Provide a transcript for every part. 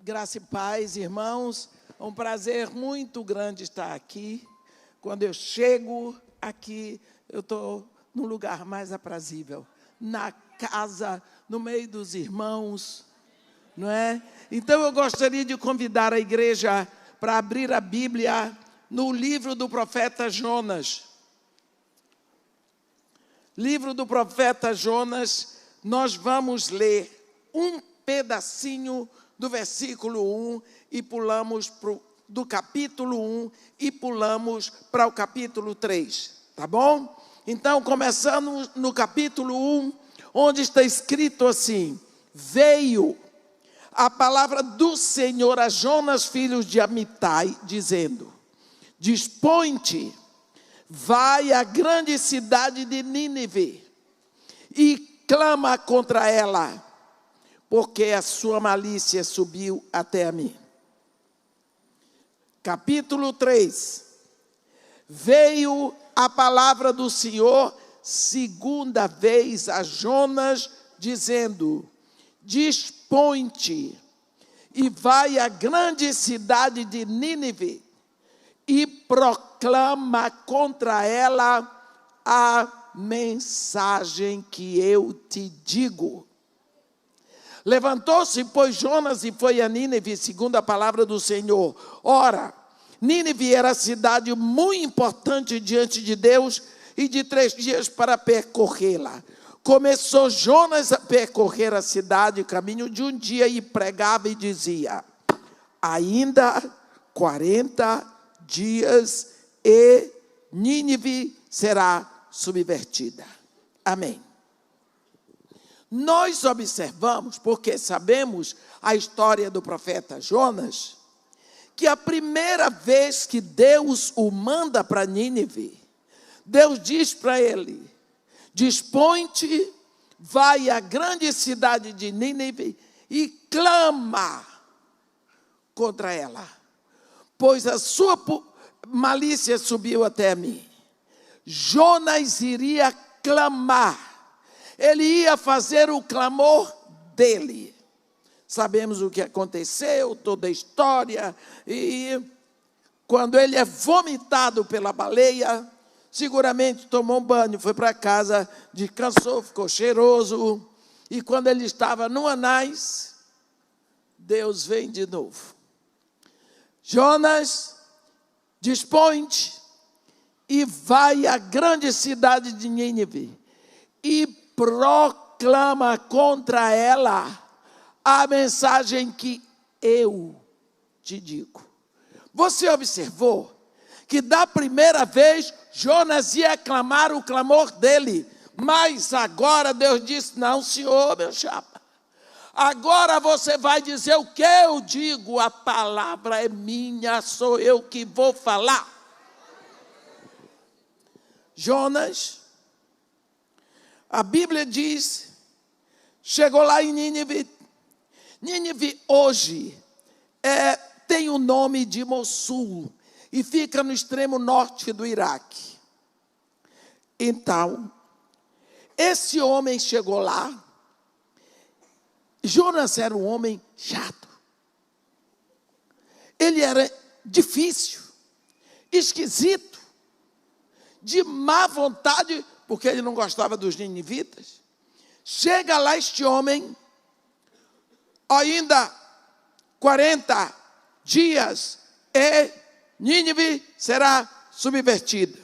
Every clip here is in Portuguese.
Graça e paz, irmãos. É um prazer muito grande estar aqui. Quando eu chego aqui, eu estou num lugar mais aprazível, na casa, no meio dos irmãos, não é? Então, eu gostaria de convidar a igreja para abrir a Bíblia no livro do profeta Jonas. Livro do profeta Jonas, nós vamos ler um pedacinho do versículo 1 e pulamos do capítulo 1 e pulamos para o capítulo 3, tá bom? Então, começando no capítulo 1, onde está escrito assim: veio a palavra do Senhor a Jonas, filho de Amitai, dizendo: dispõe-te, vai à grande cidade de Nínive e clama contra ela, porque a sua malícia subiu até a mim. Capítulo 3. Veio a palavra do Senhor segunda vez a Jonas, dizendo: dispõe-te e vai à grande cidade de Nínive e proclama contra ela a mensagem que eu te digo. Levantou-se, pois, Jonas e foi a Nínive, segundo a palavra do Senhor. Ora, Nínive era cidade muito importante diante de Deus e de 3 dias para percorrê-la. Começou Jonas a percorrer a cidade, caminho de um dia, e pregava e dizia: ainda 40 dias e Nínive será subvertida. Amém. Nós observamos, porque sabemos a história do profeta Jonas, que a primeira vez que Deus o manda para Nínive, Deus diz para ele: dispõe-te, vai à grande cidade de Nínive e clama contra ela, pois a sua malícia subiu até mim. Jonas iria clamar. Ele ia fazer o clamor dele. Sabemos o que aconteceu, toda a história. E quando ele é vomitado pela baleia, seguramente tomou um banho, foi para casa, descansou, ficou cheiroso. E quando ele estava no Anais, Deus vem de novo. Jonas, dispõe-te e vai à grande cidade de Nínive e proclama contra ela a mensagem que eu te digo. Você observou que da primeira vez Jonas ia clamar o clamor dele, mas agora Deus disse: não, senhor, meu chapa, agora você vai dizer o que eu digo, a palavra é minha, sou eu que vou falar. Jonas, a Bíblia diz, chegou lá em Nínive. Nínive hoje tem o nome de Mossul e fica no extremo norte do Iraque. Então, esse homem chegou lá. Jonas era um homem chato. Ele era difícil, esquisito, de má vontade, porque ele não gostava dos ninivitas. Chega lá este homem, ainda 40 dias e Nínive será subvertida.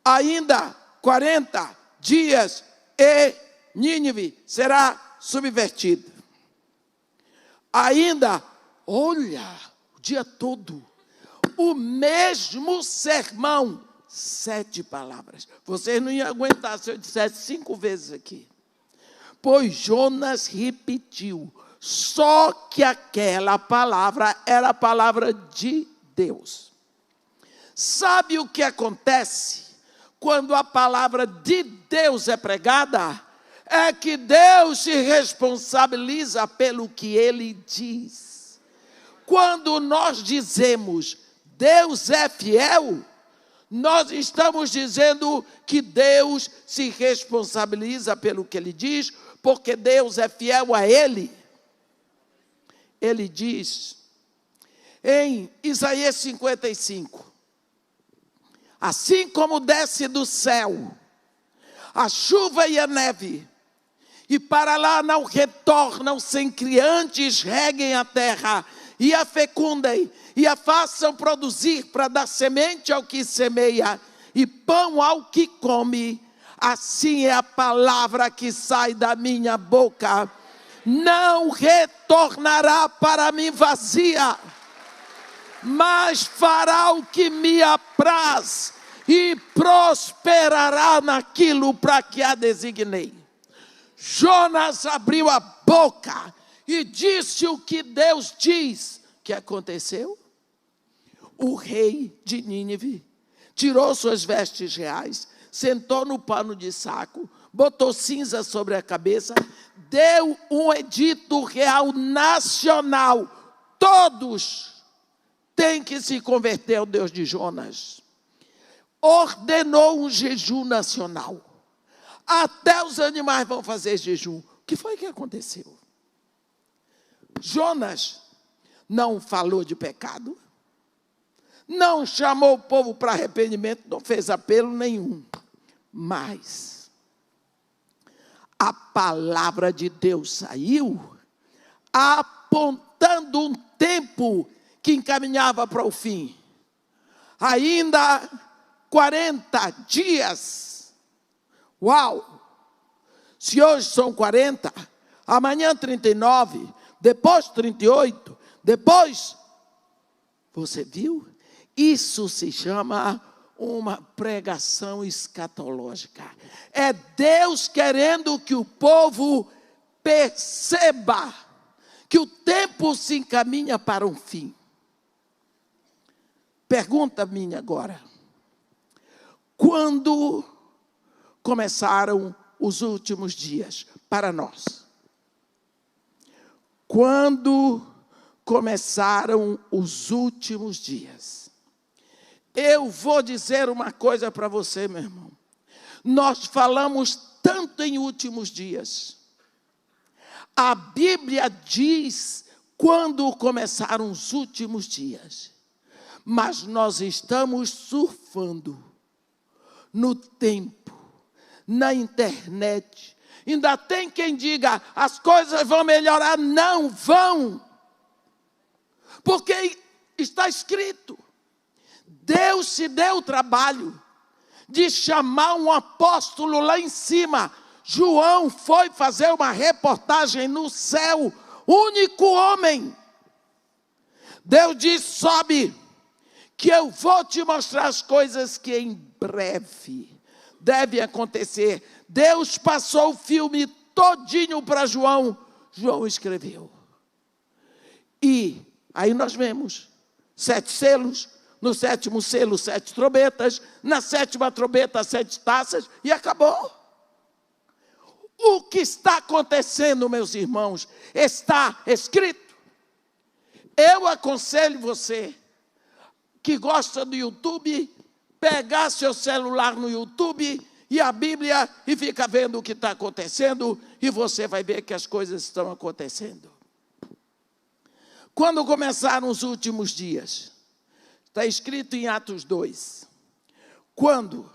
Ainda 40 dias e Nínive será subvertida. Ainda, olha, o dia todo, o mesmo sermão, 7 palavras. Vocês não iam aguentar se eu dissesse 5 vezes aqui. Pois Jonas repetiu, só que aquela palavra era a palavra de Deus. Sabe o que acontece quando a palavra de Deus é pregada? É que Deus se responsabiliza pelo que Ele diz. Quando nós dizemos Deus é fiel, nós estamos dizendo que Deus se responsabiliza pelo que Ele diz, porque Deus é fiel a Ele. ele diz, em Isaías 55, assim como desce do céu a chuva e a neve, e para lá não retornam sem que antes reguem a terra, e a fecundem, e a façam produzir para dar semente ao que semeia, e pão ao que come, assim é a palavra que sai da minha boca, não retornará para mim vazia, mas fará o que me apraz, e prosperará naquilo para que a designei. Jonas abriu a boca e disse o que Deus diz que aconteceu. O rei de Nínive tirou suas vestes reais, sentou no pano de saco, botou cinza sobre a cabeça, deu um edito real nacional. Todos têm que se converter ao Deus de Jonas. Ordenou um jejum nacional. Até os animais vão fazer jejum. O que foi que aconteceu? Jonas não falou de pecado, não chamou o povo para arrependimento, não fez apelo nenhum. Mas a palavra de Deus saiu apontando um tempo que encaminhava para o fim. Ainda 40 dias. Uau! Se hoje são 40, amanhã 39, depois 38, depois... Você viu? Isso se chama uma pregação escatológica. É Deus querendo que o povo perceba que o tempo se encaminha para um fim. Pergunta minha agora. Quando começaram os últimos dias para nós? Quando começaram os últimos dias? Eu vou dizer uma coisa para você, meu irmão. Nós falamos tanto em últimos dias. A Bíblia diz quando começaram os últimos dias. Mas nós estamos surfando no tempo, na internet. Ainda tem quem diga, as coisas vão melhorar. Não vão. Porque está escrito. Deus se deu o trabalho de chamar um apóstolo lá em cima. João foi fazer uma reportagem no céu, único homem. Deus disse, sobe, que eu vou te mostrar as coisas que em breve devem acontecer. Deus passou o filme todinho para João. João escreveu. E aí nós vemos 7 selos, no 7º selo 7 trombetas, na 7ª trombeta 7 taças e acabou. O que está acontecendo, meus irmãos, está escrito. Eu aconselho você que gosta do YouTube, pegar seu celular no YouTube e a Bíblia e fica vendo o que está acontecendo e você vai ver que as coisas estão acontecendo. Quando começaram os últimos dias? Está escrito em Atos 2. Quando?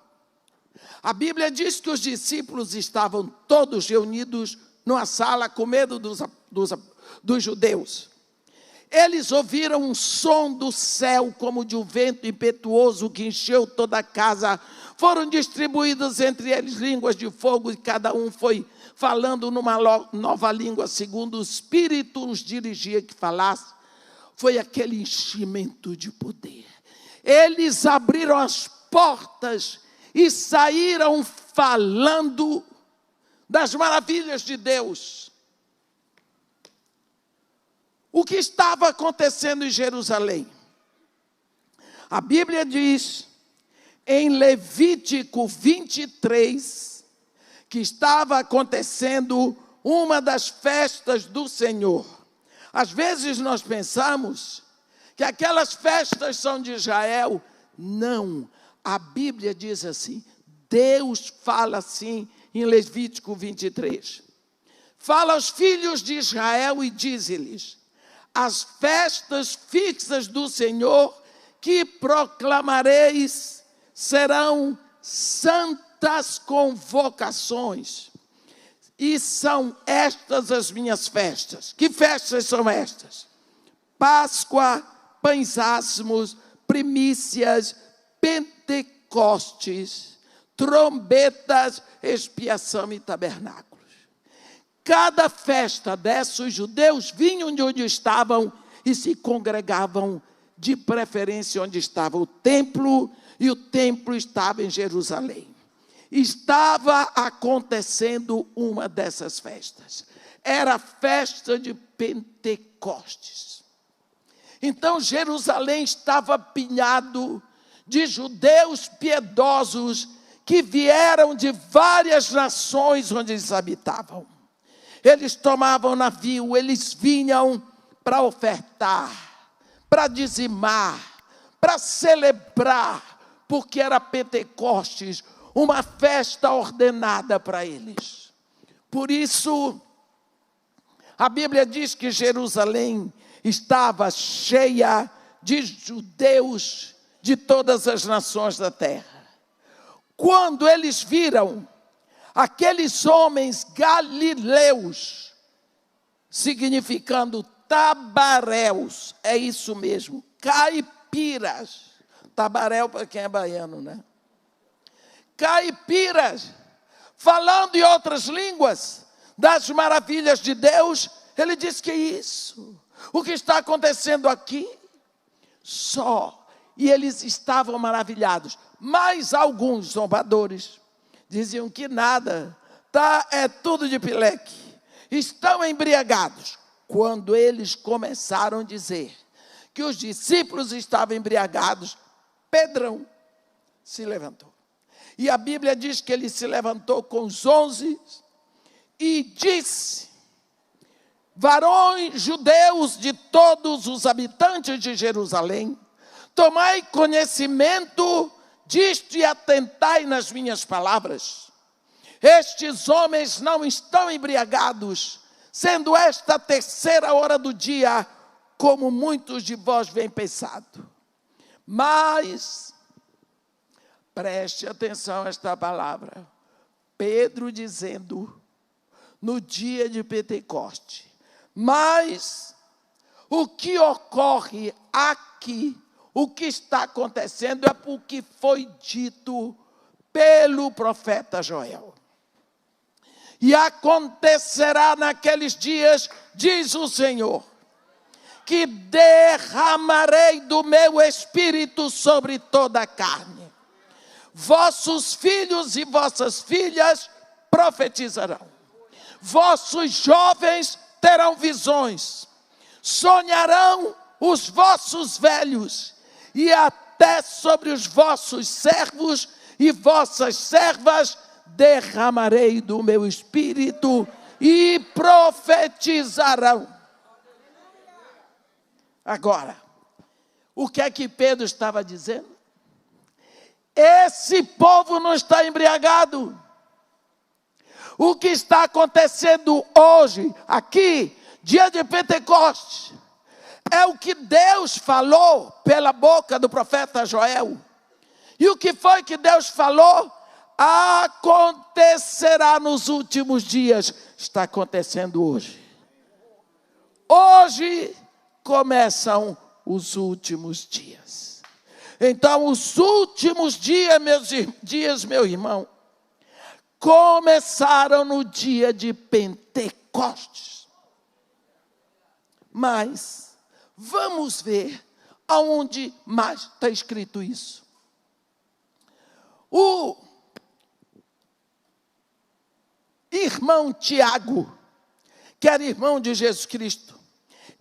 A Bíblia diz que os discípulos estavam todos reunidos numa sala com medo dos judeus. Eles ouviram um som do céu como de um vento impetuoso que encheu toda a casa. Foram distribuídas entre eles línguas de fogo e cada um foi falando numa nova língua, segundo o Espírito os dirigia que falasse. Foi aquele enchimento de poder. Eles abriram as portas e saíram falando das maravilhas de Deus. O que estava acontecendo em Jerusalém? A Bíblia diz, em Levítico 23, que estava acontecendo uma das festas do Senhor. Às vezes nós pensamos que aquelas festas são de Israel. Não, a Bíblia diz assim, Deus fala assim em Levítico 23. Fala aos filhos de Israel e diz-lhes, as festas fixas do Senhor que proclamareis serão santas convocações. E são estas as minhas festas. Que festas são estas? Páscoa, pães asmos, primícias, Pentecostes, trombetas, expiação e tabernáculos. Cada festa dessas, os judeus vinham de onde estavam e se congregavam, de preferência onde estava o templo, e o templo estava em Jerusalém. Estava acontecendo uma dessas festas. Era a festa de Pentecostes. Então Jerusalém estava apinhado de judeus piedosos que vieram de várias nações onde eles habitavam. Eles tomavam navio, eles vinham para ofertar, para dizimar, para celebrar, porque era Pentecostes, uma festa ordenada para eles. Por isso, a Bíblia diz que Jerusalém estava cheia de judeus de todas as nações da terra. Quando eles viram aqueles homens galileus, significando tabaréus, é isso mesmo, caipiras. Tabaréu para quem é baiano, né? Caipiras, falando em outras línguas, das maravilhas de Deus, ele diz que é isso. O que está acontecendo aqui? E eles estavam maravilhados. Mas alguns zombadores diziam que nada, é tudo de pileque. Estão embriagados. Quando eles começaram a dizer que os discípulos estavam embriagados, Pedrão se levantou. E a Bíblia diz que ele se levantou com os 11 e disse: varões judeus de todos os habitantes de Jerusalém, tomai conhecimento disto e atentai nas minhas palavras. Estes homens não estão embriagados, sendo esta a terceira hora do dia, como muitos de vós vêm pensado. Mas, preste atenção a esta palavra, Pedro dizendo, no dia de Pentecoste, mas o que ocorre aqui, o que está acontecendo é porque foi dito pelo profeta Joel. E acontecerá naqueles dias, diz o Senhor, que derramarei do meu espírito sobre toda a carne. Vossos filhos e vossas filhas profetizarão. Vossos jovens terão visões. Sonharão os vossos velhos. E até sobre os vossos servos e vossas servas derramarei do meu espírito e profetizarão. Agora, o que é que Pedro estava dizendo? Esse povo não está embriagado. O que está acontecendo hoje, aqui, dia de Pentecostes, é o que Deus falou pela boca do profeta Joel. E o que foi que Deus falou? Acontecerá nos últimos dias. Está acontecendo hoje. Hoje começam os últimos dias. Então, os últimos dias, meu irmão, começaram no dia de Pentecostes. Mas, vamos ver aonde mais está escrito isso. O irmão Tiago, que era irmão de Jesus Cristo,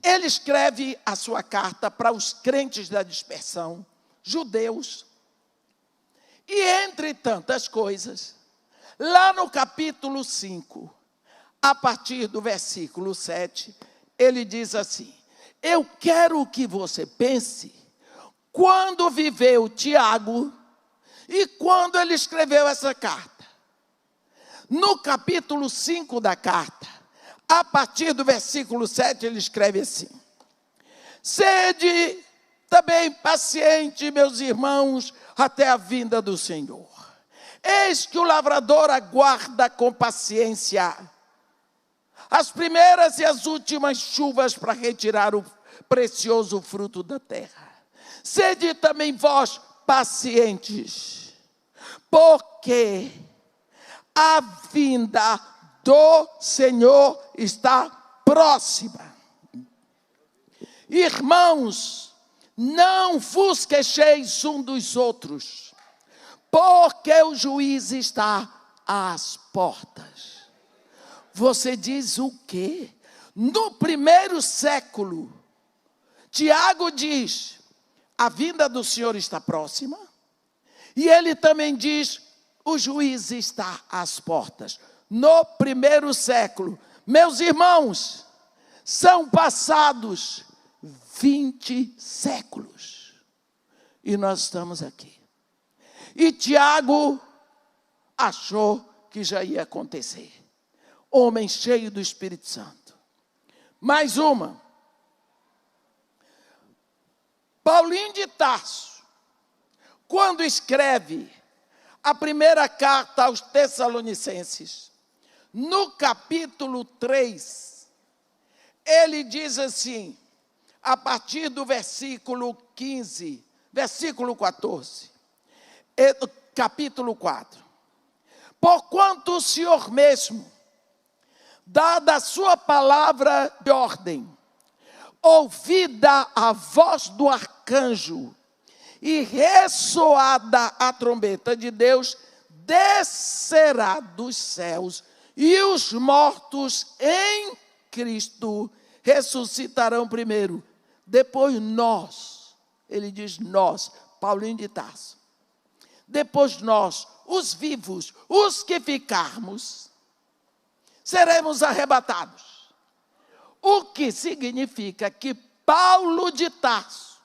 ele escreve a sua carta para os crentes da dispersão, judeus. E entre tantas coisas, lá no capítulo 5, a partir do versículo 7, ele diz assim: eu quero que você pense quando viveu Tiago e quando ele escreveu essa carta. No capítulo 5 da carta, a partir do versículo 7, ele escreve assim: Sede também paciente, meus irmãos, até a vinda do Senhor. Eis que o lavrador aguarda com paciência as primeiras e as últimas chuvas para retirar o precioso fruto da terra. Sede também vós pacientes, porque a vinda do Senhor está próxima. Irmãos, não vos queixeis um dos outros, porque o juiz está às portas. Você diz o quê? No primeiro século, Tiago diz, a vinda do Senhor está próxima, e ele também diz, o juiz está às portas. No primeiro século, meus irmãos, são passados 20 séculos, e nós estamos aqui. E Tiago achou que já ia acontecer. Homem cheio do Espírito Santo. Mais uma. Paulinho de Tarso, quando escreve a primeira carta aos Tessalonicenses, no capítulo 3, ele diz assim, a partir do versículo 15, versículo 14, capítulo 4. Porquanto o Senhor mesmo, dada a sua palavra de ordem, ouvida a voz do arcanjo e ressoada a trombeta de Deus, descerá dos céus, e os mortos em Cristo ressuscitarão primeiro. Depois nós, ele diz nós, Paulinho de Tarso, depois nós, os vivos, os que ficarmos, seremos arrebatados. O que significa que Paulo de Tarso,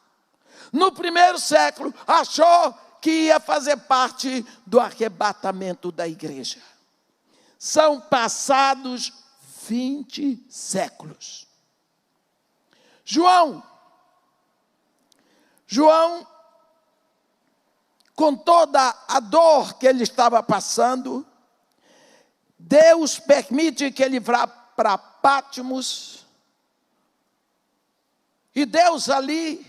no primeiro século, achou que ia fazer parte do arrebatamento da igreja. São passados 20 séculos. João, com toda a dor que ele estava passando, Deus permite que ele vá para Pátimos, e Deus ali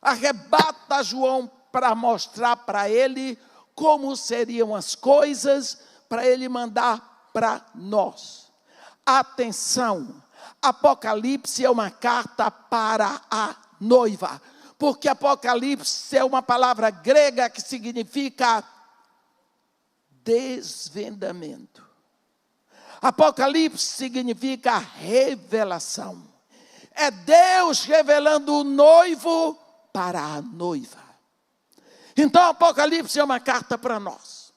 arrebata João para mostrar para ele como seriam as coisas, para ele mandar para nós. Atenção, Apocalipse é uma carta para a noiva, porque Apocalipse é uma palavra grega que significa desvendamento. Apocalipse significa revelação. É Deus revelando o noivo para a noiva. Então Apocalipse é uma carta para nós.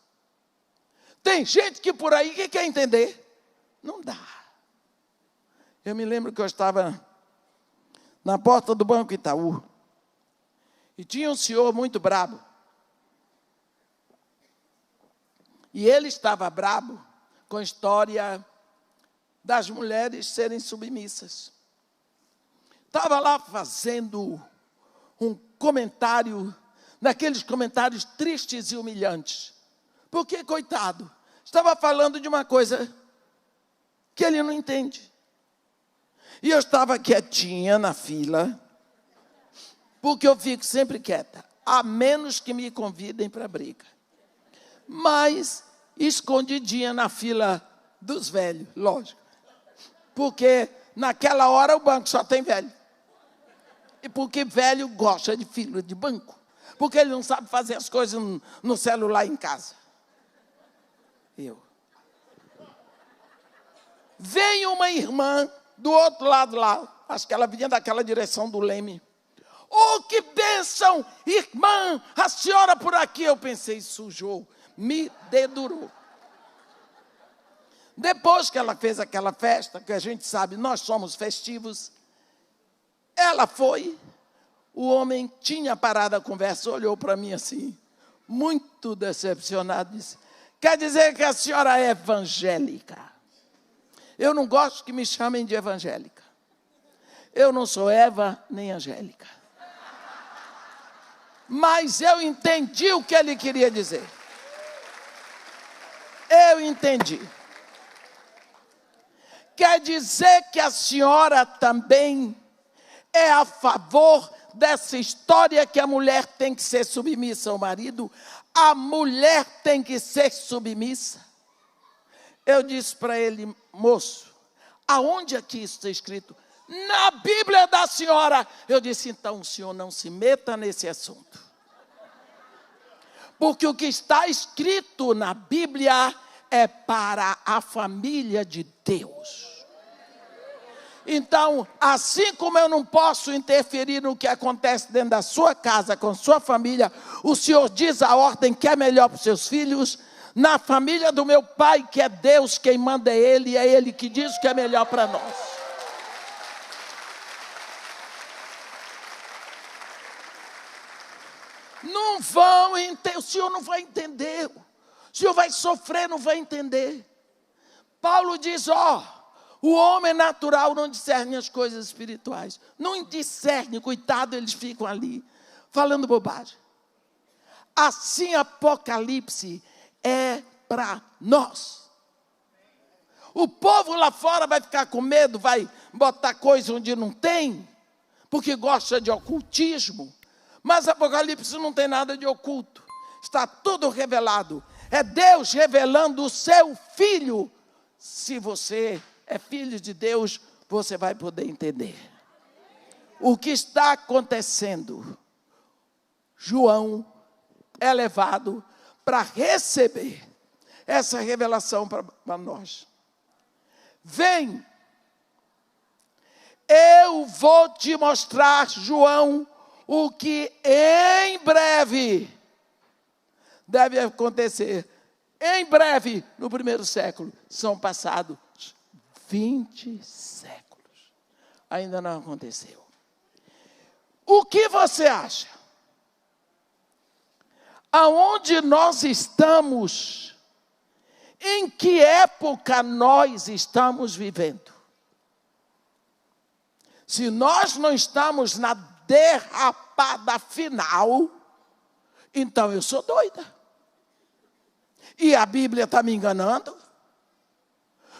Tem gente que por aí que quer entender. Não dá. Eu me lembro que eu estava na porta do Banco Itaú, e tinha um senhor muito brabo. E ele estava brabo com a história das mulheres serem submissas. Estava lá fazendo um comentário, naqueles comentários tristes e humilhantes. Porque, coitado, estava falando de uma coisa que ele não entende. E eu estava quietinha na fila, porque eu fico sempre quieta, a menos que me convidem para briga. Mas escondidinha na fila dos velhos, lógico. Porque naquela hora o banco só tem velho. E porque velho gosta de fila de banco. Porque ele não sabe fazer as coisas no celular em casa. Vem uma irmã do outro lado lá, acho que ela vinha daquela direção do Leme. Oh, que bênção, irmã, a senhora por aqui. Eu pensei, sujou, me dedurou. Depois que ela fez aquela festa, que a gente sabe, nós somos festivos, ela foi, o homem tinha parado a conversa, olhou para mim assim, muito decepcionado, disse, quer dizer que a senhora é evangélica? Eu não gosto que me chamem de evangélica. Eu não sou Eva nem Angélica. Mas eu entendi o que ele queria dizer. Eu entendi. Quer dizer que a senhora também é a favor dessa história que a mulher tem que ser submissa ao marido? A mulher tem que ser submissa? Eu disse para ele: moço, aonde aqui isso está escrito? Na Bíblia da senhora. Eu disse: então o senhor não se meta nesse assunto. Porque o que está escrito na Bíblia é para a família de Deus. Então, assim como eu não posso interferir no que acontece dentro da sua casa, com sua família, o Senhor diz a ordem que é melhor para os seus filhos. Na família do meu pai, que é Deus quem manda ele, e é ele que diz o que é melhor para nós. Não vão entender, o senhor não vai entender. O senhor vai sofrer, não vai entender. Paulo diz: o homem natural não discerne as coisas espirituais. Não discerne, coitado, eles ficam ali falando bobagem. Assim, Apocalipse é para nós. O povo lá fora vai ficar com medo, vai botar coisa onde não tem, porque gosta de ocultismo. Mas Apocalipse não tem nada de oculto. Está tudo revelado. É Deus revelando o seu Filho. Se você é filho de Deus, você vai poder entender o que está acontecendo. João é levado para receber essa revelação para nós. Vem, eu vou te mostrar, João, o que em breve deve acontecer. Em breve, no primeiro século, são passados 20 séculos. Ainda não aconteceu. O que você acha? Aonde nós estamos? Em que época nós estamos vivendo? Se nós não estamos na derrapada final, então eu sou doida. E a Bíblia está me enganando?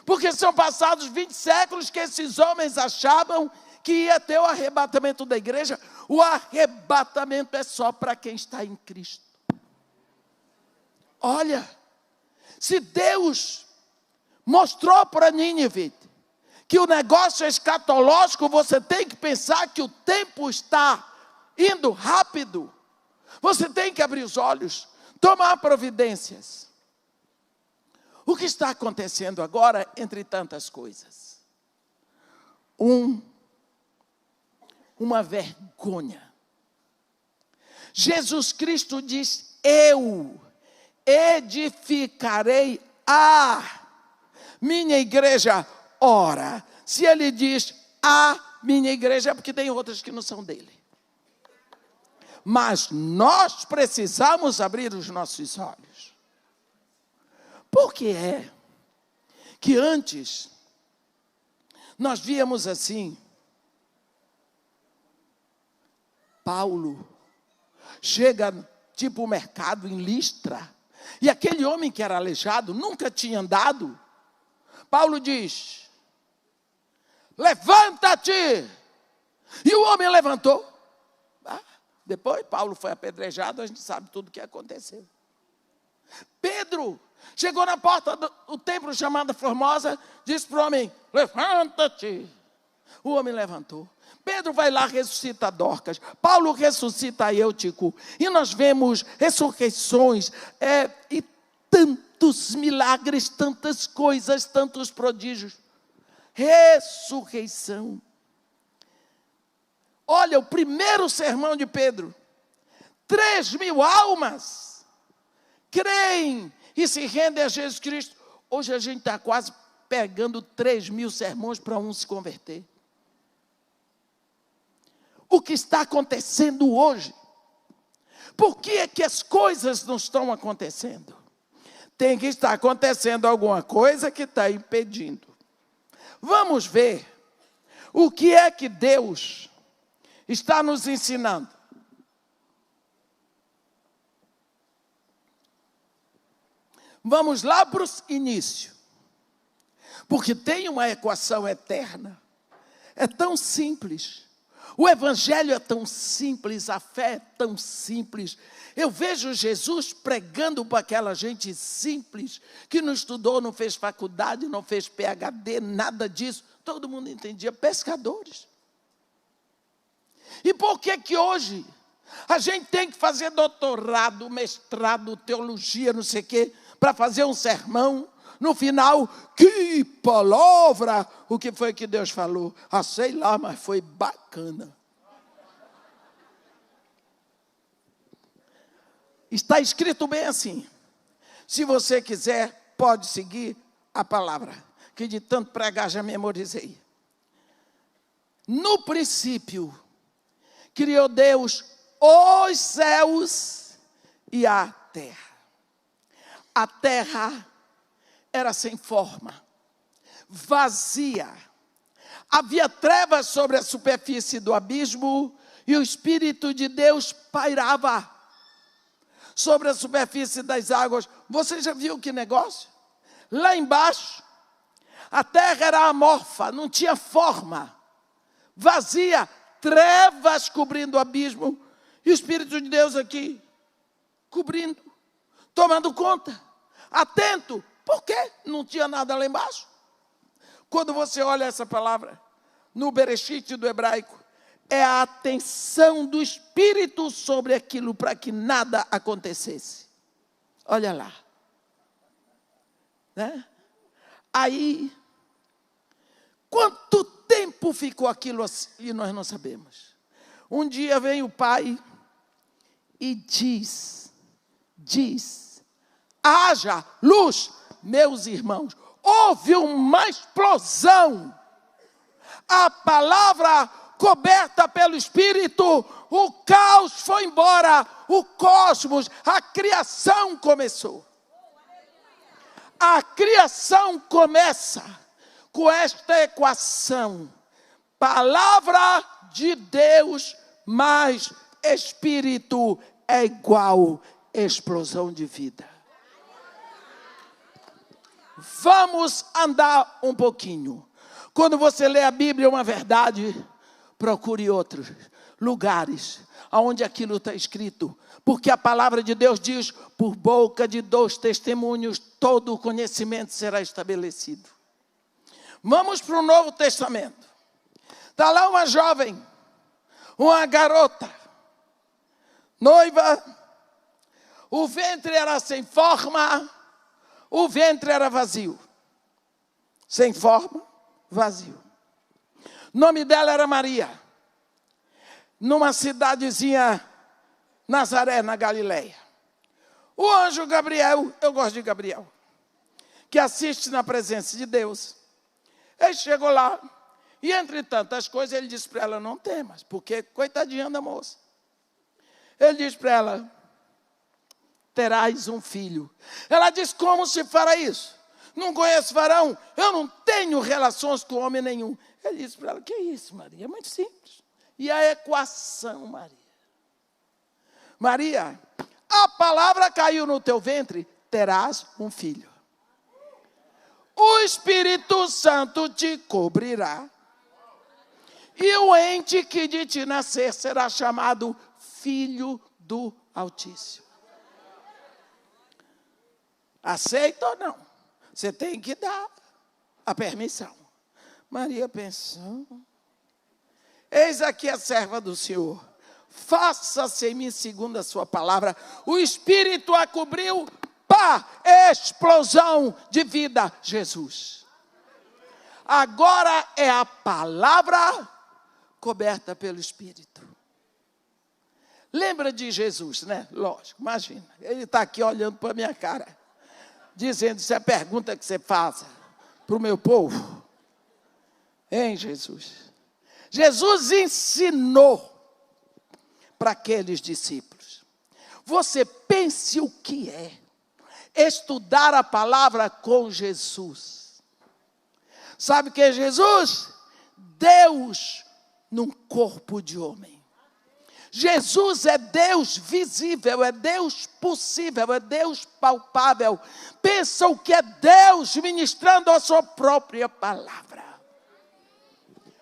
Porque são passados 20 séculos que esses homens achavam que ia ter o arrebatamento da igreja. O arrebatamento é só para quem está em Cristo. Olha, se Deus mostrou para Nínive que o negócio é escatológico, você tem que pensar que o tempo está indo rápido. Você tem que abrir os olhos, tomar providências. O que está acontecendo agora, entre tantas coisas? Uma vergonha. Jesus Cristo diz: eu edificarei a minha igreja. Ora, se ele diz a minha igreja, é porque tem outras que não são dele. Mas nós precisamos abrir os nossos olhos. Por que é que antes nós víamos assim? Paulo chega tipo o mercado em Listra, e aquele homem que era aleijado, nunca tinha andado. Paulo diz: levanta-te! E o homem levantou. Depois Paulo foi apedrejado, a gente sabe tudo o que aconteceu. Pedro chegou na porta do templo chamada Formosa, disse para o homem: levanta-te. O homem levantou. Pedro vai lá, ressuscita Dorcas. Paulo ressuscita Eutico. E nós vemos ressurreições e tantos milagres, tantas coisas, tantos prodígios. Ressurreição. Olha, o primeiro sermão de Pedro. 3.000 almas creem e se rendem a Jesus Cristo. Hoje a gente está quase pegando 3.000 sermões para um se converter. O que está acontecendo hoje? Por que é que as coisas não estão acontecendo? Tem que estar acontecendo alguma coisa que está impedindo. Vamos ver O que é que Deus está nos ensinando? Vamos lá para o início. Porque tem uma equação eterna. É tão simples. O evangelho é tão simples, a fé é tão simples. Eu vejo Jesus pregando para aquela gente simples, que não estudou, não fez faculdade, não fez PhD, nada disso. Todo mundo entendia, pescadores. E por que que hoje a gente tem que fazer doutorado, mestrado, teologia, não sei o quê, para fazer um sermão? No final, que palavra! O que foi que Deus falou? Ah, sei lá, mas foi bacana. Está escrito bem assim. Se você quiser, pode seguir a palavra, que de tanto pregar já memorizei. No princípio, criou Deus os céus e a terra. A terra era sem forma, vazia. Havia trevas sobre a superfície do abismo e o Espírito de Deus pairava sobre a superfície das águas. Você já viu que negócio? Lá embaixo, a terra era amorfa, não tinha forma, vazia, trevas cobrindo o abismo, e o Espírito de Deus aqui, cobrindo, tomando conta, atento, porque não tinha nada lá embaixo. Quando você olha essa palavra, no Bereshit do hebraico, é a atenção do Espírito sobre aquilo para que nada acontecesse. Olha lá. Né? Aí, quanto tempo ficou aquilo assim, nós não sabemos. Um dia vem o pai e diz, haja luz, meus irmãos. Houve uma explosão. A palavra coberta pelo Espírito, o caos foi embora, o cosmos, a criação começou. A criação começa com esta equação: palavra de Deus mais Espírito é igual explosão de vida. Vamos andar um pouquinho. Quando você lê a Bíblia, uma verdade, procure outros lugares onde aquilo está escrito. Porque a palavra de Deus diz, por boca de 2 testemunhos, todo o conhecimento será estabelecido. Vamos para o Novo Testamento. Está lá uma jovem, uma garota, noiva, o ventre era sem forma, o ventre era vazio. Sem forma, vazio. O nome dela era Maria. Numa cidadezinha, Nazaré, na Galileia. O anjo Gabriel, eu gosto de Gabriel, que assiste na presença de Deus. Ele chegou lá, e entre tantas coisas, ele disse para ela, não temas, porque coitadinha da moça. Ele disse para ela, terás um filho. Ela disse, como se fará isso? Não conheço varão, eu não tenho relações com homem nenhum. Ele disse para ela, que isso, Maria? É muito simples. E a equação, Maria? Maria, a palavra caiu no teu ventre, terás um filho. O Espírito Santo te cobrirá. E o ente que de ti nascer será chamado Filho do Altíssimo. Aceita ou não? Você tem que dar a permissão. Maria pensou, eis aqui a serva do Senhor, faça-se em mim segundo a sua palavra. O Espírito a cobriu, pá, explosão de vida, Jesus. Agora é a palavra coberta pelo Espírito. Lembra de Jesus, né? Lógico, imagina, ele está aqui olhando para a minha cara, dizendo, isso é a pergunta que você faça para o meu povo. Hein, Jesus? Jesus ensinou para aqueles discípulos. Você pense o que é estudar a palavra com Jesus. Sabe o que é Jesus? Deus num corpo de homem. Jesus é Deus visível, é Deus possível, é Deus palpável. Pensam que é Deus ministrando a sua própria palavra.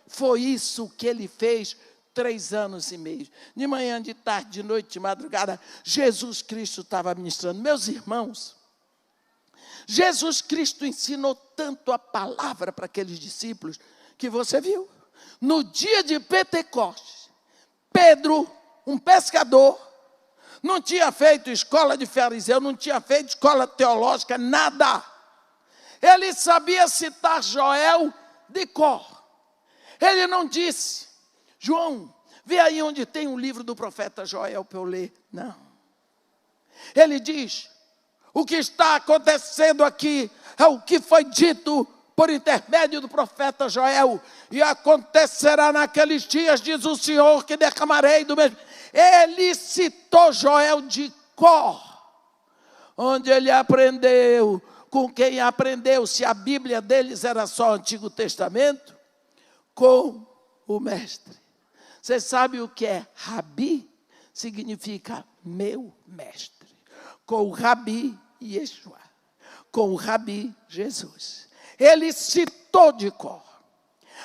Foi isso que ele fez 3 anos e meio. De manhã, de tarde, de noite, de madrugada, Jesus Cristo estava ministrando. Meus irmãos, Jesus Cristo ensinou tanto a palavra para aqueles discípulos, que você viu. No dia de Pentecostes, Pedro, um pescador, não tinha feito escola de fariseu, não tinha feito escola teológica, nada. Ele sabia citar Joel de cor. Ele não disse: João, vê aí onde tem um livro do profeta Joel para eu ler. Não. Ele diz: o que está acontecendo aqui é o que foi dito por intermédio do profeta Joel. E acontecerá naqueles dias, diz o Senhor, que derramarei do mesmo. Ele citou Joel de cor. Onde ele aprendeu, com quem aprendeu, se a Bíblia deles era só o Antigo Testamento, com o mestre. Você sabe o que é Rabi? Significa meu mestre. Com o Rabi Yeshua, com o Rabi Jesus. Ele citou de cor.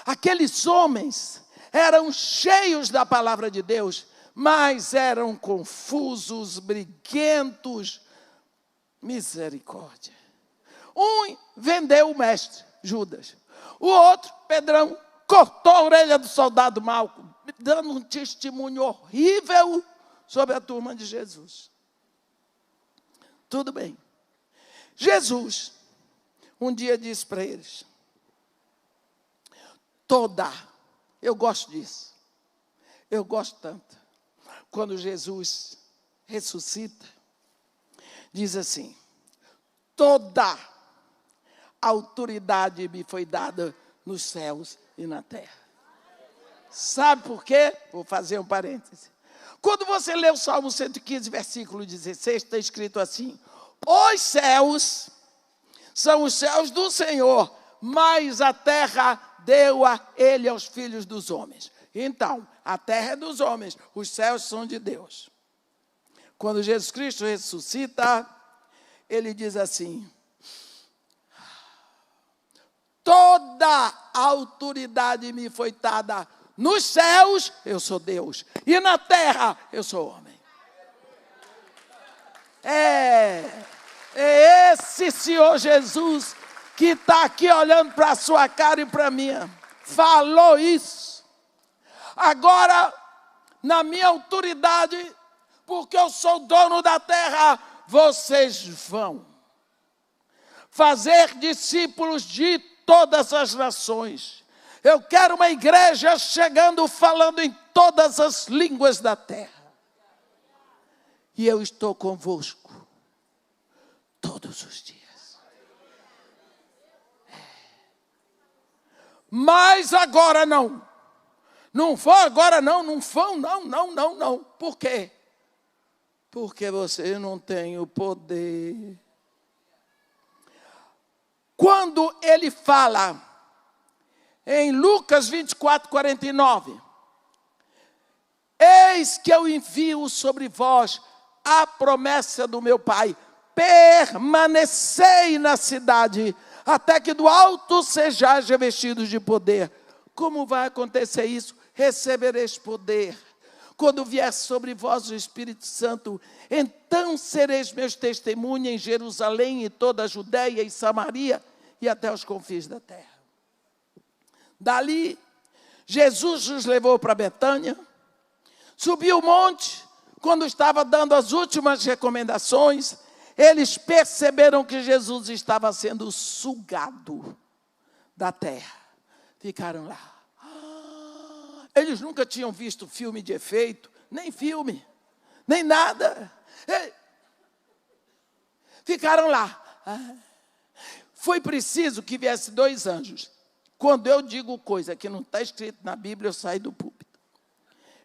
Aqueles homens eram cheios da palavra de Deus, mas eram confusos, briguentos. Misericórdia. Um vendeu o mestre, Judas. O outro, Pedrão, cortou a orelha do soldado Malco, dando um testemunho horrível sobre a turma de Jesus. Tudo bem. Jesus, um dia disse para eles, eu gosto disso, eu gosto tanto, quando Jesus ressuscita, diz assim: toda autoridade me foi dada nos céus e na terra. Sabe por quê? Vou fazer um parêntese. Quando você lê o Salmo 115, versículo 16, está escrito assim: os céus são os céus do Senhor, mas a terra deu a ele aos filhos dos homens. Então, a terra é dos homens, os céus são de Deus. Quando Jesus Cristo ressuscita, ele diz assim: toda a autoridade me foi dada nos céus, eu sou Deus, e na terra, eu sou homem. É esse Senhor Jesus que está aqui olhando para a sua cara e para a minha. Falou isso. Agora, na minha autoridade, porque eu sou dono da terra, vocês vão fazer discípulos de todas as nações. Eu quero uma igreja chegando, falando em todas as línguas da terra. E eu estou convosco todos os dias. Mas agora não. Não vou agora não, não vão, não. Por quê? Porque você não tem o poder. Quando ele fala em Lucas 24, 49, eis que eu envio sobre vós a promessa do meu Pai, permanecei na cidade, até que do alto sejais revestidos de poder. Como vai acontecer isso? Recebereis poder. Quando vier sobre vós o Espírito Santo, então sereis meus testemunhas em Jerusalém e toda a Judéia e Samaria e até os confins da terra. Dali, Jesus os levou para Betânia, subiu o monte. Quando estava dando as últimas recomendações, eles perceberam que Jesus estava sendo sugado da terra. Ficaram lá. Eles nunca tinham visto filme de efeito, nem filme, nem nada. Ficaram lá. Foi preciso que viesse 2 anjos. Quando eu digo coisa que não está escrito na Bíblia, eu saio do púlpito.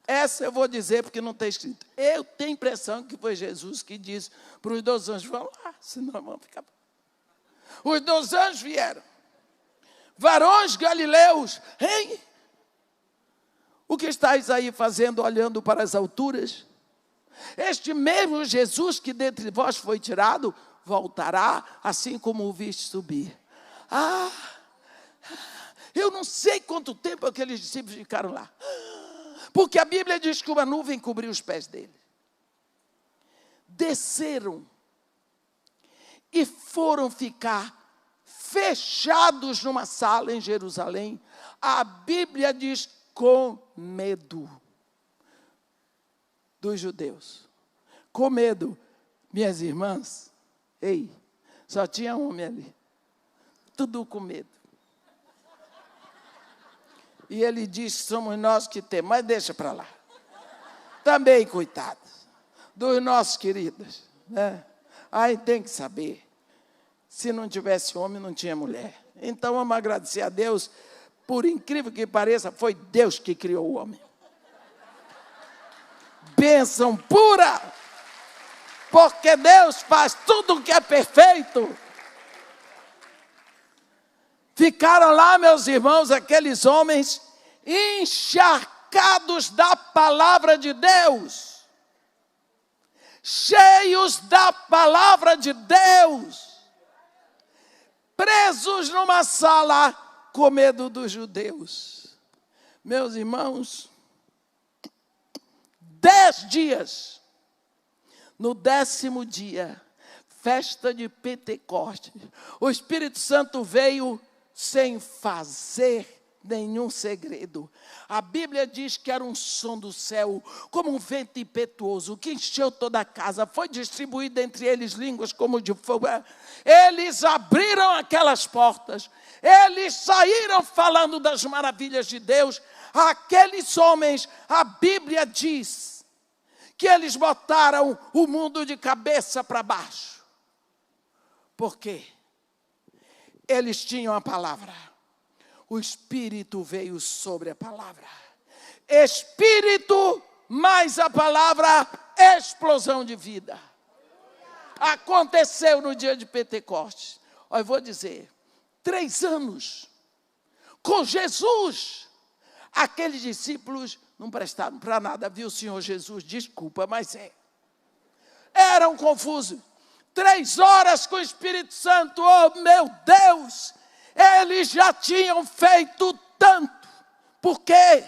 Essa eu vou dizer porque não está escrito. Eu tenho a impressão que foi Jesus que disse para os 2 anjos: vão lá, senão vão ficar. Os 2 anjos vieram. Varões galileus, hein? O que estáis aí fazendo, olhando para as alturas? Este mesmo Jesus que dentre vós foi tirado, voltará, assim como o viste subir. Eu não sei quanto tempo aqueles discípulos ficaram lá. Porque a Bíblia diz que uma nuvem cobriu os pés dele. Desceram e foram ficar fechados numa sala em Jerusalém. A Bíblia diz com medo dos judeus. Com medo, minhas irmãs, ei, só tinha homem ali. Tudo com medo. E ele diz que somos nós que temos, mas deixa para lá. Também, coitados, dos nossos queridos, né? Aí tem que saber, se não tivesse homem, não tinha mulher. Então vamos agradecer a Deus, por incrível que pareça, foi Deus que criou o homem. Bênção pura, porque Deus faz tudo o que é perfeito. Ficaram lá, meus irmãos, aqueles homens encharcados da palavra de Deus, cheios da palavra de Deus, presos numa sala com medo dos judeus. Meus irmãos, 10 dias, no 10º dia, festa de Pentecostes, o Espírito Santo veio sem fazer nenhum segredo. A Bíblia diz que era um som do céu, como um vento impetuoso, que encheu toda a casa, foi distribuído entre eles línguas como de fogo. Eles abriram aquelas portas, eles saíram falando das maravilhas de Deus. Aqueles homens, a Bíblia diz que eles botaram o mundo de cabeça para baixo. Por quê? Eles tinham a palavra. O Espírito veio sobre a palavra. Espírito mais a palavra, explosão de vida. Aconteceu no dia de Pentecostes. Olha, eu vou dizer, 3 anos com Jesus, aqueles discípulos não prestaram para nada, viu, Senhor Jesus? Desculpa, mas eram confusos. 3 horas com o Espírito Santo, oh meu Deus, eles já tinham feito tanto. Por quê?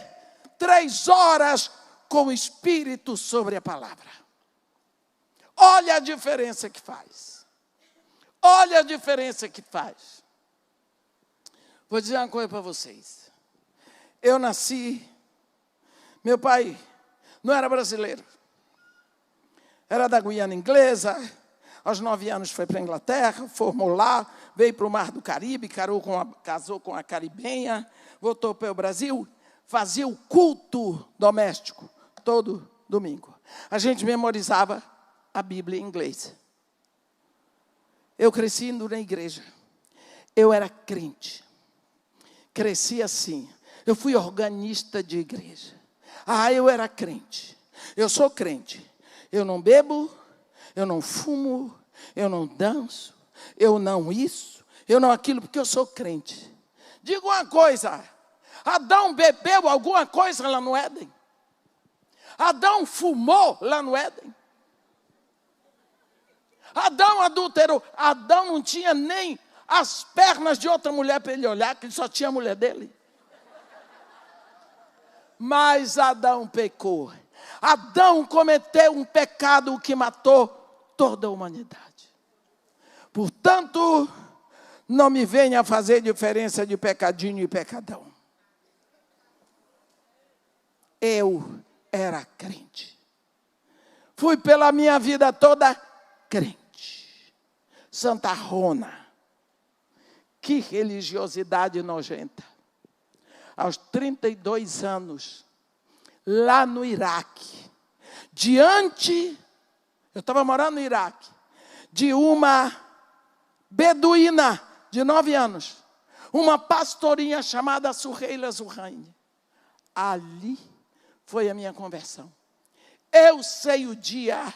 3 horas com o Espírito sobre a palavra. Olha a diferença que faz. Olha a diferença que faz. Vou dizer uma coisa para vocês. Eu nasci, meu pai não era brasileiro. Era da Guiana Inglesa. Aos 9 anos foi para a Inglaterra, formou lá, veio para o Mar do Caribe, casou com a caribenha, voltou para o Brasil, fazia o culto doméstico todo domingo. A gente memorizava a Bíblia em inglês. Eu cresci indo na igreja. Eu era crente. Cresci assim. Eu fui organista de igreja. Eu era crente. Eu sou crente. Eu não bebo, eu não fumo, eu não danço, eu não isso, eu não aquilo, porque eu sou crente. Digo uma coisa, Adão bebeu alguma coisa lá no Éden? Adão fumou lá no Éden? Adão adulterou? Adão não tinha nem as pernas de outra mulher para ele olhar, que ele só tinha a mulher dele. Mas Adão pecou. Adão cometeu um pecado que matou toda a humanidade. Portanto, não me venha fazer diferença de pecadinho e pecadão. Eu era crente. Fui pela minha vida toda crente. Santa Rona. Que religiosidade nojenta. Aos 32 anos, lá no Iraque, eu estava morando no Iraque, de uma beduína de 9 anos, uma pastorinha chamada Suheila Zurraine. Ali foi a minha conversão. Eu sei o dia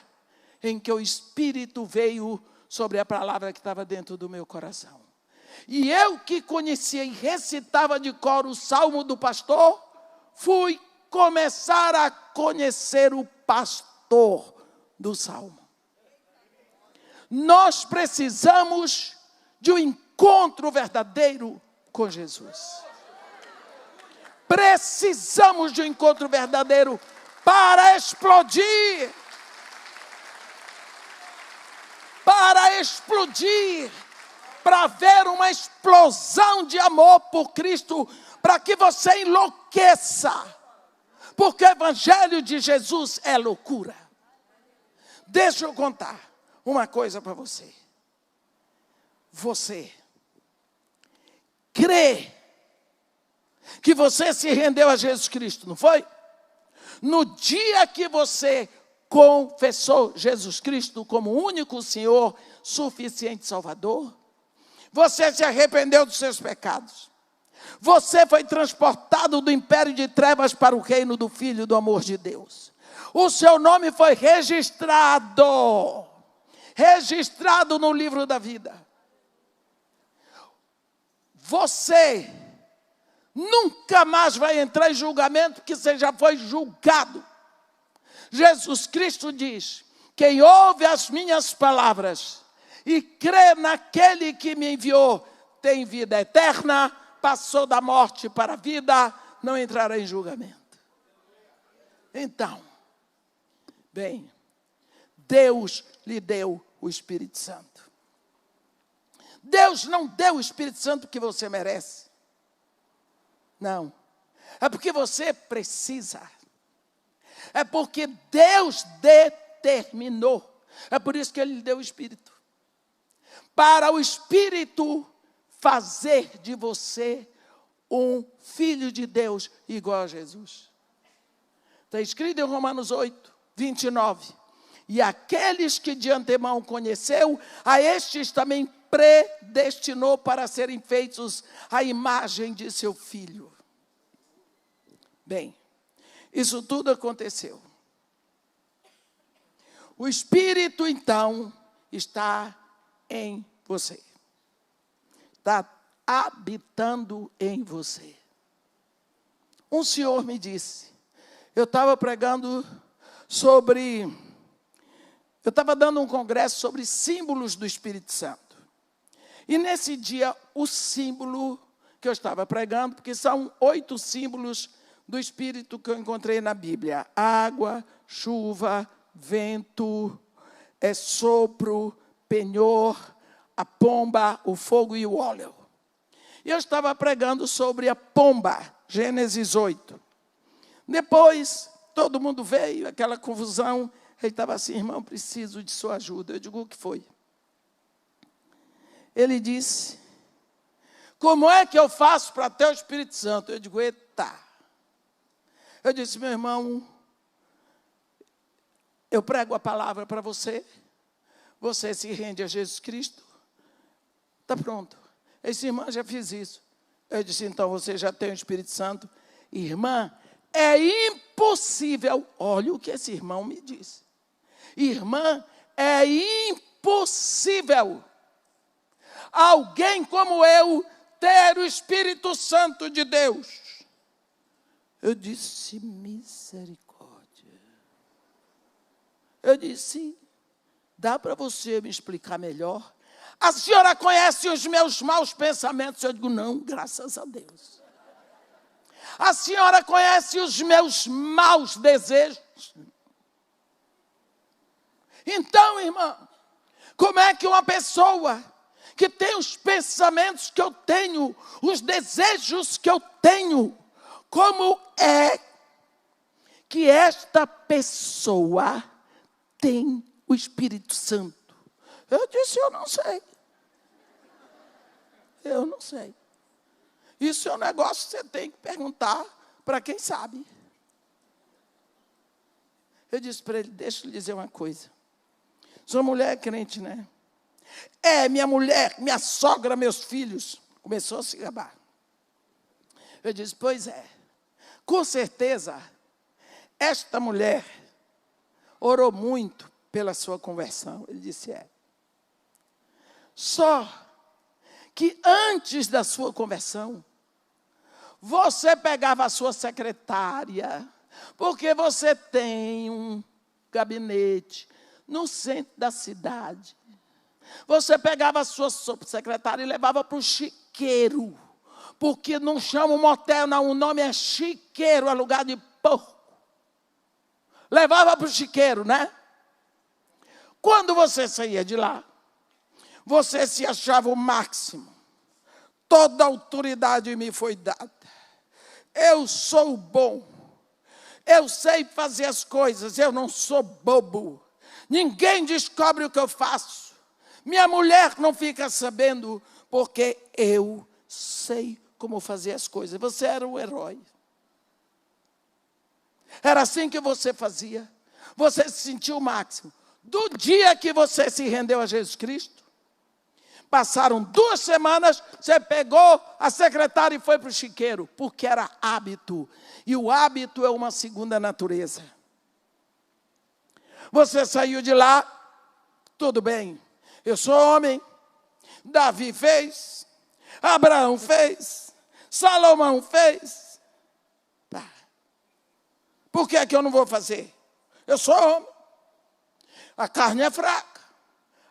em que o Espírito veio sobre a palavra que estava dentro do meu coração. E eu que conhecia e recitava de cor o salmo do pastor, fui começar a conhecer o pastor do Salmo. Nós precisamos de um encontro verdadeiro com Jesus. Precisamos de um encontro verdadeiro para explodir. Para explodir. Para ver uma explosão de amor por Cristo. Para que você enlouqueça. Porque o Evangelho de Jesus é loucura. Deixa eu contar uma coisa para você. Você crê que você se rendeu a Jesus Cristo, não foi? No dia que você confessou Jesus Cristo como o único Senhor, suficiente Salvador, você se arrependeu dos seus pecados. Você foi transportado do império de trevas para o reino do Filho do amor de Deus. O seu nome foi registrado no livro da vida. Você nunca mais vai entrar em julgamento, porque você já foi julgado. Jesus Cristo diz: quem ouve as minhas palavras e crê naquele que me enviou, tem vida eterna, passou da morte para a vida, não entrará em julgamento. Então, bem, Deus lhe deu o Espírito Santo. Deus não deu o Espírito Santo porque você merece. Não. É porque você precisa. É porque Deus determinou. É por isso que Ele lhe deu o Espírito. Para o Espírito fazer de você um filho de Deus igual a Jesus. Está escrito em Romanos 8, 29. E aqueles que de antemão conheceu, a estes também predestinou para serem feitos à imagem de seu Filho. Bem, isso tudo aconteceu. O Espírito, então, está em você. Está habitando em você. Um senhor me disse, eu estava pregando sobre... Eu estava dando um congresso sobre símbolos do Espírito Santo. E nesse dia, o símbolo que eu estava pregando, porque são 8 símbolos do Espírito que eu encontrei na Bíblia. Água, chuva, vento, sopro, penhor, a pomba, o fogo e o óleo. E eu estava pregando sobre a pomba, Gênesis 8. Depois, todo mundo veio, aquela confusão. Ele estava assim, irmão, preciso de sua ajuda. Eu digo, o que foi? Ele disse, como é que eu faço para ter o Espírito Santo? Eu digo, eita. Eu disse, meu irmão, eu prego a palavra para você, você se rende a Jesus Cristo, está pronto. Esse irmã, já fiz isso. Eu disse, então você já tem o Espírito Santo. Irmã, é impossível. Olha o que esse irmão me disse. Irmã, é impossível alguém como eu ter o Espírito Santo de Deus. Eu disse, misericórdia. Eu disse, dá para você me explicar melhor? A senhora conhece os meus maus pensamentos? Eu digo, não, graças a Deus. A senhora conhece os meus maus desejos? Então, irmã, como é que uma pessoa que tem os pensamentos que eu tenho, os desejos que eu tenho, como é que esta pessoa tem o Espírito Santo? Eu disse, eu não sei. Eu não sei. Isso é um negócio que você tem que perguntar para quem sabe. Eu disse para ele, deixa eu lhe dizer uma coisa. Sua mulher é crente, né? É, minha mulher, minha sogra, meus filhos. Começou a se gabar. Eu disse, pois é. Com certeza, esta mulher orou muito pela sua conversão. Ele disse, é. Só que antes da sua conversão, você pegava a sua secretária, Porque você tem um gabinete no centro da cidade. Você pegava a sua secretária e levava para o chiqueiro. Porque não chama um motel, não. O nome é chiqueiro, é lugar de porco. Levava para o chiqueiro, né? Quando você saía de lá, você se achava o máximo. Toda autoridade me foi dada. Eu sou bom. Eu sei fazer as coisas. Eu não sou bobo. Ninguém descobre o que eu faço. Minha mulher não fica sabendo, porque eu sei como fazer as coisas. Você era o herói. Era assim que você fazia. Você se sentiu o máximo. Do dia que você se rendeu a Jesus Cristo, passaram 2 semanas, você pegou a secretária e foi para o chiqueiro, porque era hábito. E o hábito é uma segunda natureza. Você saiu de lá, tudo bem. Eu sou homem, Davi fez, Abraão fez, Salomão fez. Tá. Por que é que eu não vou fazer? Eu sou homem. A carne é fraca.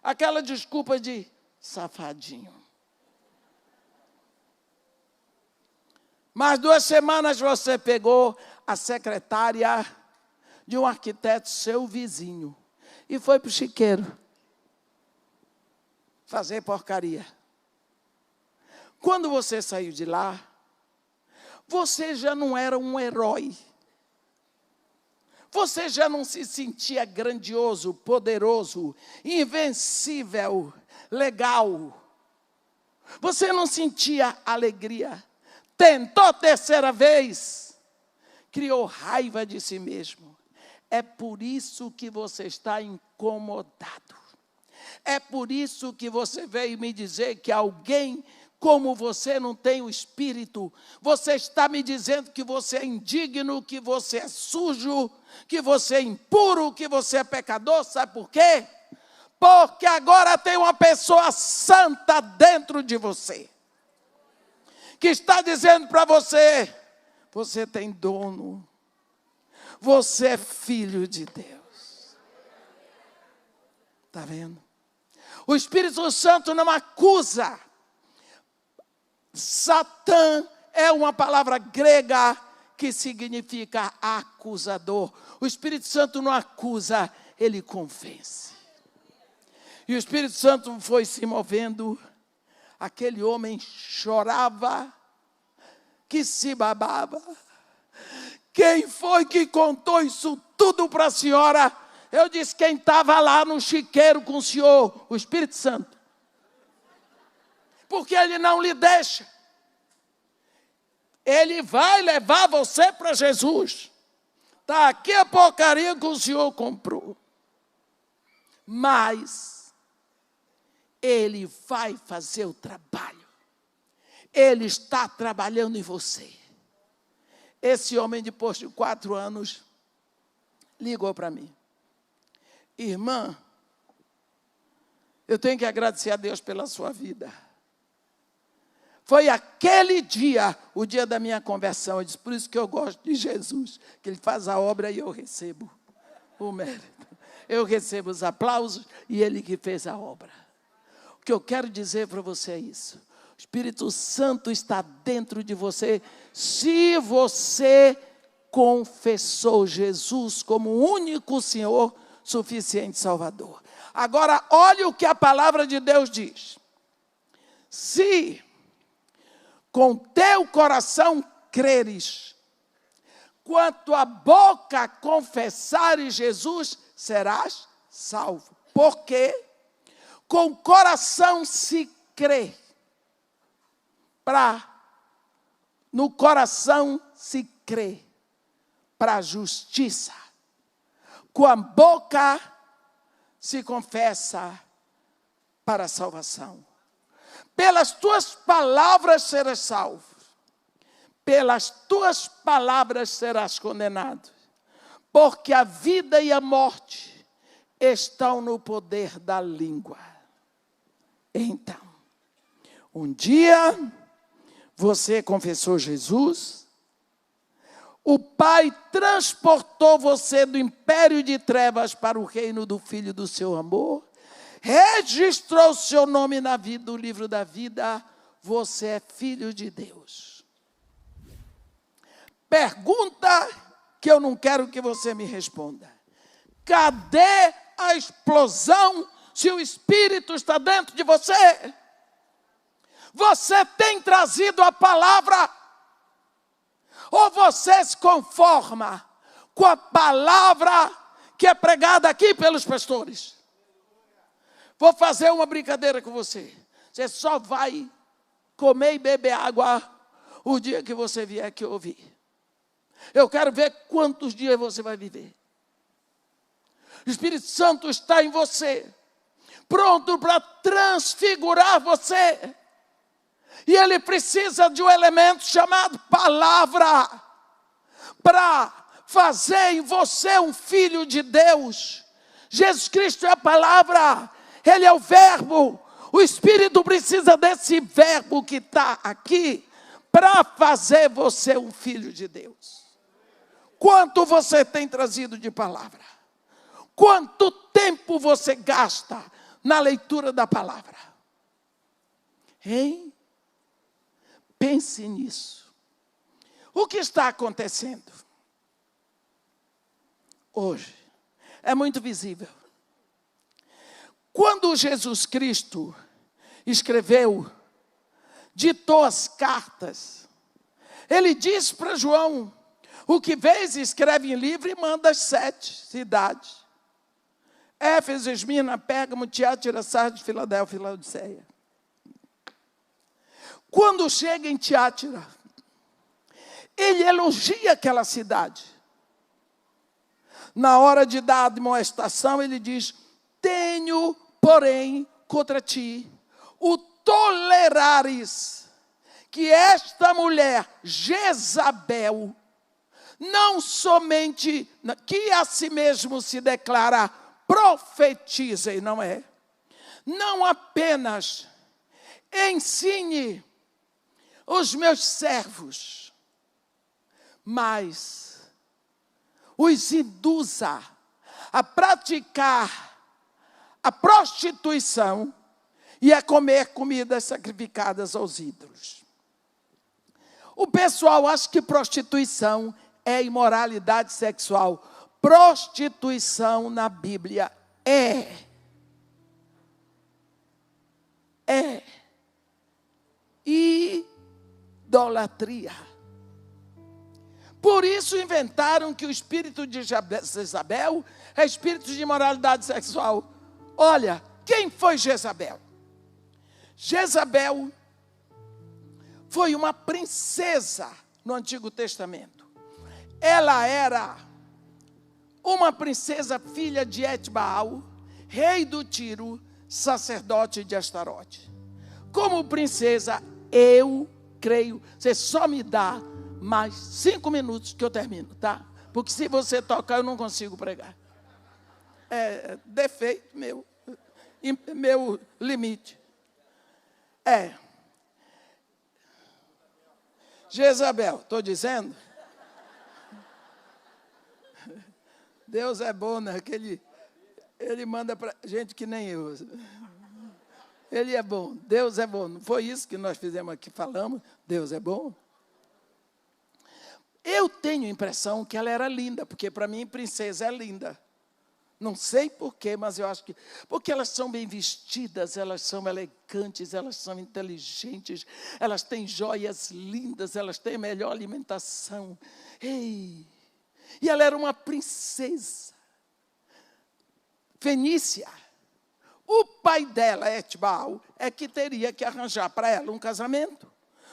Aquela desculpa de safadinho. Mas 2 semanas você pegou a secretária de um arquiteto, seu vizinho, e foi para o chiqueiro fazer porcaria. Quando você saiu de lá, você já não era um herói. Você já não se sentia grandioso, poderoso, invencível, legal. Você não sentia alegria. Tentou a 3ª vez, criou raiva de si mesmo. É por isso que você está incomodado. É por isso que você veio me dizer que alguém como você não tem o Espírito. Você está me dizendo que você é indigno, que você é sujo, que você é impuro, que você é pecador. Sabe por quê? Porque agora tem uma pessoa santa dentro de você, que está dizendo para você, você tem dono, você é filho de Deus. Está vendo? O Espírito Santo não acusa. Satã é uma palavra grega que significa acusador. O Espírito Santo não acusa, ele convence. E o Espírito Santo foi se movendo. Aquele homem chorava, que se babava. Quem foi que contou isso tudo para a senhora? Eu disse, quem estava lá no chiqueiro com o senhor, o Espírito Santo. Porque ele não lhe deixa. Ele vai levar você para Jesus. Está aqui a porcaria que o senhor comprou. Mas ele vai fazer o trabalho. Ele está trabalhando em você. Esse homem, depois de 4 anos, ligou para mim. Irmã, eu tenho que agradecer a Deus pela sua vida. Foi aquele dia, o dia da minha conversão. Eu disse, por isso que eu gosto de Jesus, que Ele faz a obra e eu recebo o mérito. Eu recebo os aplausos e Ele que fez a obra. O que eu quero dizer para você é isso. O Espírito Santo está dentro de você, se você confessou Jesus como o único Senhor, suficiente Salvador. Agora, olha o que a palavra de Deus diz. Se com teu coração creres, quanto a boca confessares Jesus, serás salvo. Porque com o coração se crê, no coração se crê para a justiça. Com a boca se confessa para a salvação. Pelas tuas palavras serás salvo. Pelas tuas palavras serás condenado. Porque a vida e a morte estão no poder da língua. Então, um dia você confessou Jesus, O Pai transportou você do império de trevas para o reino do Filho do seu amor, registrou o seu nome na vida, do livro da vida, você é filho de Deus. Pergunta que eu não quero que você me responda. Cadê a explosão se o Espírito está dentro de você? Você tem trazido a palavra? Ou você se conforma com a palavra que é pregada aqui pelos pastores? Vou fazer uma brincadeira com você. Você só vai comer e beber água o dia que você vier aqui ouvir. Eu quero ver quantos dias você vai viver. O Espírito Santo está em você, pronto para transfigurar você. E ele precisa de um elemento chamado palavra, para fazer em você um filho de Deus. Jesus Cristo é a palavra, ele é o verbo. O Espírito precisa desse verbo que está aqui, para fazer você um filho de Deus. Quanto você tem trazido de palavra? Quanto tempo você gasta na leitura da palavra? Hein? Pense nisso. O que está acontecendo hoje é muito visível. Quando Jesus Cristo escreveu, ditou as cartas, ele disse para João: o que vês, escreve em livro e manda as 7 cidades: Éfeso, Esmirna, Pérgamo, Tiatira, Sardes, Filadélfia e Laodiceia. Quando chega em Tiatira, ele elogia aquela cidade. Na hora de dar a admoestação, ele diz: tenho, porém, contra ti o tolerares que esta mulher, Jezabel, não somente que a si mesmo se declara profetiza, e não é, não apenas ensine os meus servos, mas os induza a praticar a prostituição e a comer comidas sacrificadas aos ídolos. O pessoal acha que prostituição é imoralidade sexual. Prostituição na Bíblia é idolatria. Por isso inventaram que o espírito de Jezabel é espírito de imoralidade sexual. Olha, quem foi Jezabel? Jezabel foi uma princesa no Antigo Testamento. Ela era uma princesa filha de Etbaal, rei do Tiro, sacerdote de Astarote. Como princesa, eu creio, você só me dá mais 5 minutos que eu termino, tá? Porque se você tocar, eu não consigo pregar. É defeito meu limite. Jezabel, estou dizendo. Deus é bom, né? Que ele manda para gente que nem eu. Ele é bom, Deus é bom. Não foi isso que nós fizemos aqui, falamos? Deus é bom. Eu tenho a impressão que ela era linda, porque para mim princesa é linda. Não sei porquê, mas eu acho que... Porque elas são bem vestidas, elas são elegantes, elas são inteligentes, elas têm joias lindas, elas têm a melhor alimentação. Ei! E ela era uma princesa fenícia. O pai dela, Etbaal, é que teria que arranjar para ela um casamento.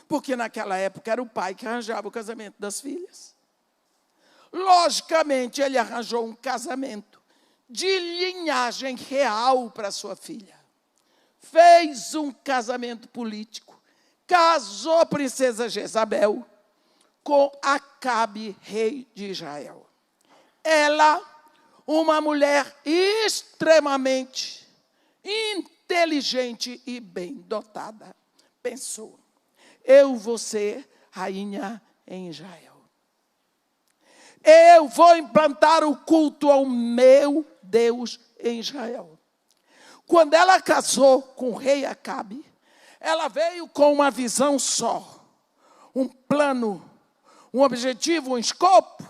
Porque naquela época era o pai que arranjava o casamento das filhas. Logicamente, ele arranjou um casamento de linhagem real para sua filha. Fez um casamento político. Casou a princesa Jezabel com Acabe, rei de Israel. Ela, uma mulher extremamente inteligente e bem dotada, pensou: eu vou ser rainha em Israel. Eu vou implantar o culto ao meu Deus em Israel. Quando ela casou com o rei Acabe, ela veio com uma visão só, um plano, um objetivo, um escopo,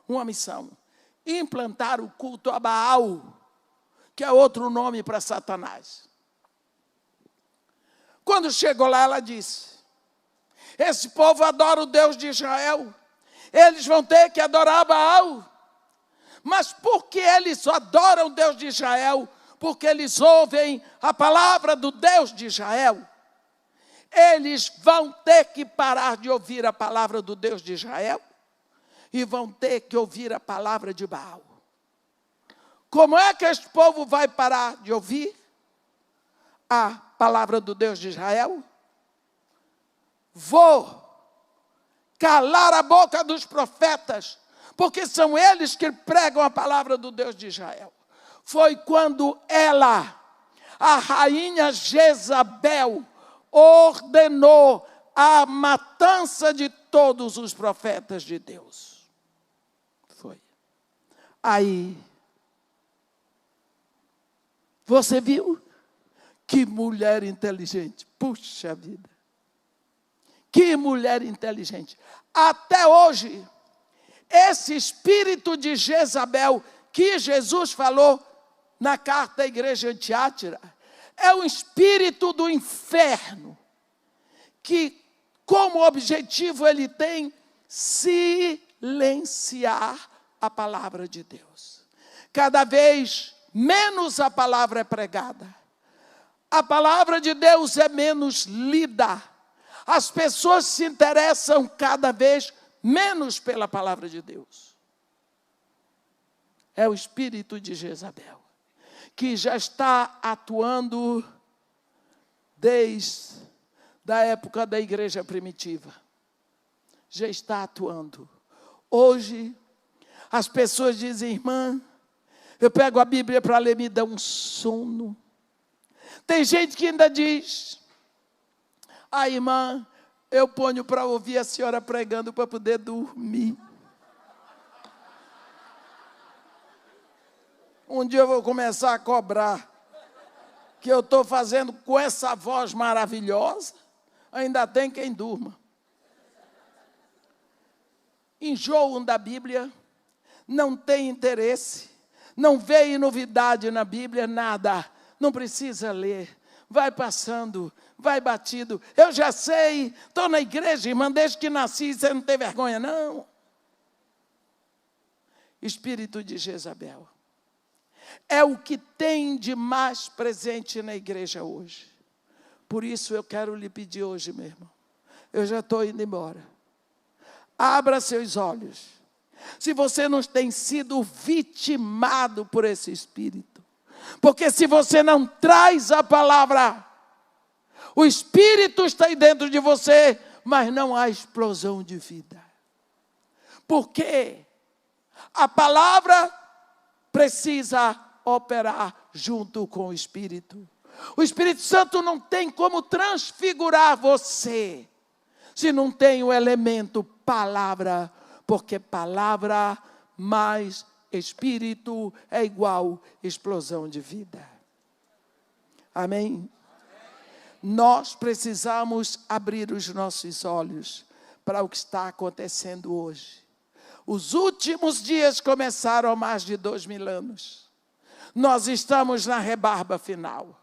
uma missão. Implantar o culto a Baal, que é outro nome para Satanás. Quando chegou lá, ela disse: esse povo adora o Deus de Israel, eles vão ter que adorar Baal. Mas por que eles adoram o Deus de Israel? Porque eles ouvem a palavra do Deus de Israel. Eles vão ter que parar de ouvir a palavra do Deus de Israel e vão ter que ouvir a palavra de Baal. Como é que este povo vai parar de ouvir a palavra do Deus de Israel? Vou calar a boca dos profetas, porque são eles que pregam a palavra do Deus de Israel. Foi quando ela, a rainha Jezabel, ordenou a matança de todos os profetas de Deus. Foi. Aí, você viu? Que mulher inteligente. Puxa vida. Que mulher inteligente. Até hoje, esse espírito de Jezabel que Jesus falou na carta à igreja de Tiátira, é um espírito do inferno, que como objetivo ele tem silenciar a palavra de Deus. Cada vez menos a palavra é pregada. A palavra de Deus é menos lida. As pessoas se interessam cada vez menos pela palavra de Deus. É o espírito de Jezabel, que já está atuando desde a época da igreja primitiva. Já está atuando. Hoje, as pessoas dizem: irmã, eu pego a Bíblia para ler, me dá um sono. Tem gente que ainda diz: irmã, eu ponho para ouvir a senhora pregando para poder dormir. Um dia eu vou começar a cobrar, que eu estou fazendo com essa voz maravilhosa, ainda tem quem durma. Enjoam da Bíblia, não tem interesse, não vê novidade na Bíblia, nada, não precisa ler, vai passando, vai batido. Eu já sei, estou na igreja, irmã, desde que nasci, você não tem vergonha, não. Espírito de Jezabel. É o que tem de mais presente na igreja hoje. Por isso eu quero lhe pedir hoje, meu irmão. Eu já estou indo embora. Abra seus olhos. Se você não tem sido vitimado por esse espírito. Porque se você não traz a palavra, o espírito está aí dentro de você, mas não há explosão de vida. Porque a palavra precisa operar junto com o Espírito. O Espírito Santo não tem como transfigurar você se não tem o elemento palavra, porque palavra mais Espírito é igual explosão de vida. Amém? Nós precisamos abrir os nossos olhos para o que está acontecendo hoje. Os últimos dias começaram há mais de 2000 anos. Nós estamos na rebarba final.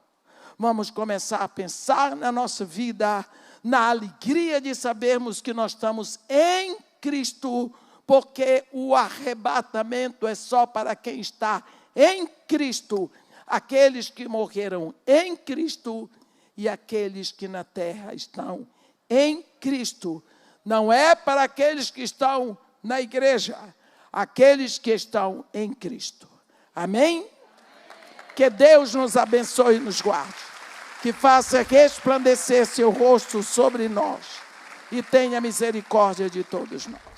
Vamos começar a pensar na nossa vida, na alegria de sabermos que nós estamos em Cristo, porque o arrebatamento é só para quem está em Cristo, aqueles que morreram em Cristo e aqueles que na terra estão em Cristo. Não é para aqueles que estão na igreja, aqueles que estão em Cristo. Amém? Que Deus nos abençoe e nos guarde, que faça resplandecer seu rosto sobre nós e tenha misericórdia de todos nós.